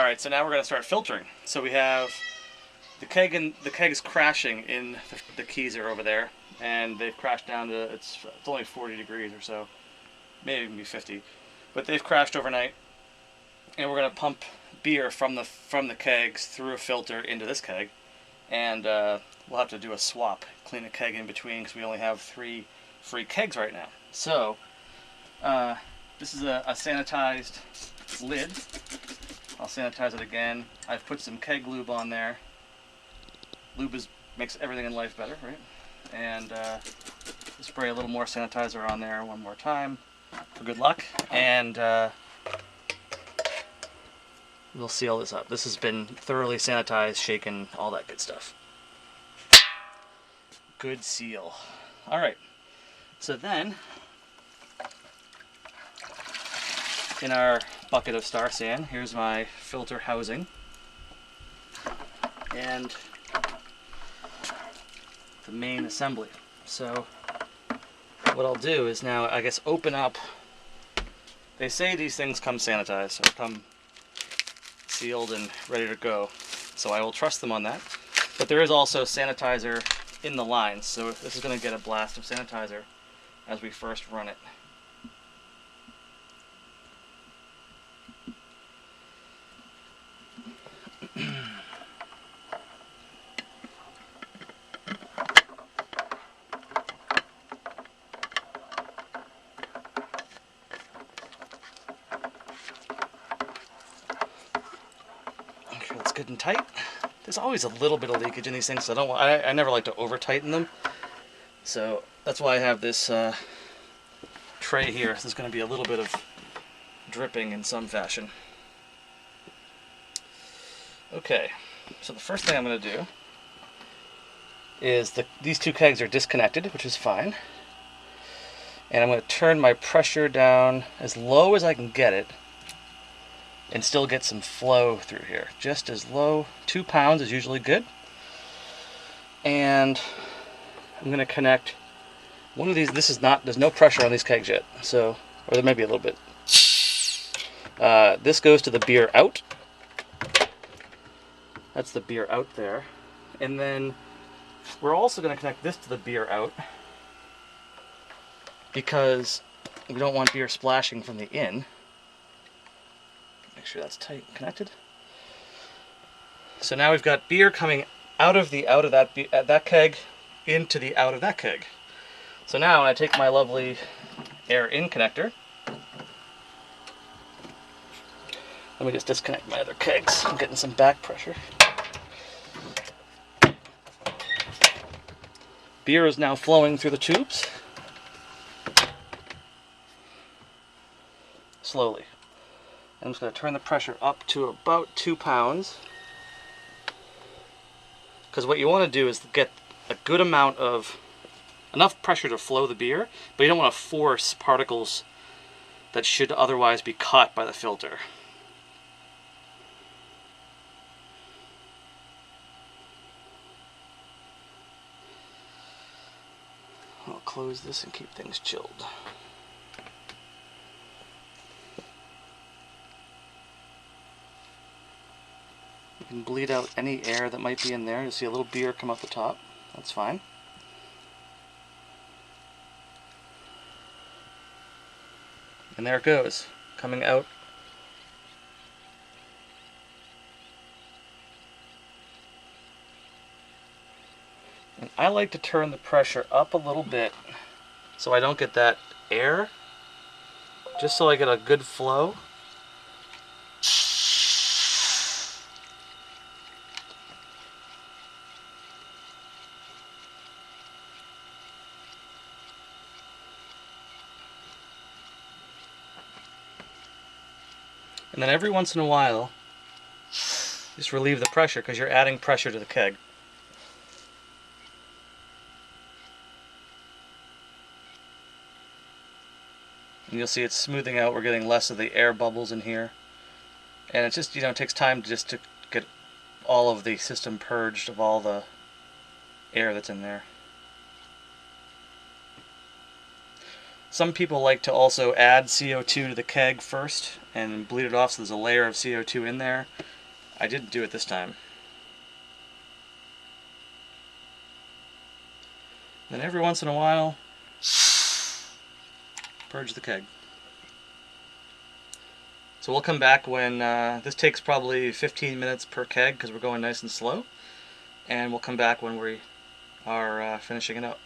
Alright, so now we're going to start filtering. So we have the keg, and the keg is crashing in the keys are over there, and they've crashed down to, it's only 40 degrees or so, maybe even be 50, but they've crashed overnight, and we're going to pump beer from the kegs through a filter into this keg, and we'll have to do a swap, clean a keg in between, because we only have 3 free kegs right now. So this is a sanitized lid. I'll sanitize it again. I've put some keg lube on there. Lube makes everything in life better, right? And spray a little more sanitizer on there one more time for good luck. And we'll seal this up. This has been thoroughly sanitized, shaken, all that good stuff. Good seal. All right. So then, in our bucket of Star San, here's my filter housing. And the main assembly. So what I'll do is now, I guess, open up. They say these things come sanitized, or come sealed and ready to go. So I will trust them on that. But there is also sanitizer in the lines, so this is going to get a blast of sanitizer as we first run it. It's good and tight. There's always a little bit of leakage in these things, so I never like to over tighten them. So that's why I have this tray here. There's going to be a little bit of dripping in some fashion. Okay, so the first thing I'm going to do is these 2 kegs are disconnected, which is fine. And I'm going to turn my pressure down as low as I can get it, and still get some flow through here. Just as low, 2 pounds is usually good. And I'm going to connect one of these. There's no pressure on these kegs yet, so, or there may be a little bit. This goes to the beer out. That's the beer out there. And then we're also going to connect this to the beer out, because we don't want beer splashing from the in. Make sure that's tight and connected. So now we've got beer coming out of that keg into the out of that keg. So now when I take my lovely air in connector, let me just disconnect my other kegs. I'm getting some back pressure. Beer is now flowing through the tubes. Slowly. I'm just going to turn the pressure up to about 2 pounds. Because what you want to do is get a good amount of, enough pressure to flow the beer, but you don't want to force particles that should otherwise be caught by the filter. I'll close this and keep things chilled. You can bleed out any air that might be in there. You'll see a little beer come out the top. That's fine. And there it goes, coming out. And I like to turn the pressure up a little bit so I don't get that air, just so I get a good flow. And then every once in a while, just relieve the pressure, because you're adding pressure to the keg. And you'll see it's smoothing out. We're getting less of the air bubbles in here. And it's just, you know, it takes time just to get all of the system purged of all the air that's in there. Some people like to also add CO2 to the keg first and bleed it off so there's a layer of CO2 in there, I didn't do it this time. Then every once in a while, purge the keg. So we'll come back when, this takes probably 15 minutes per keg because we're going nice and slow. And we'll come back when we are finishing it up.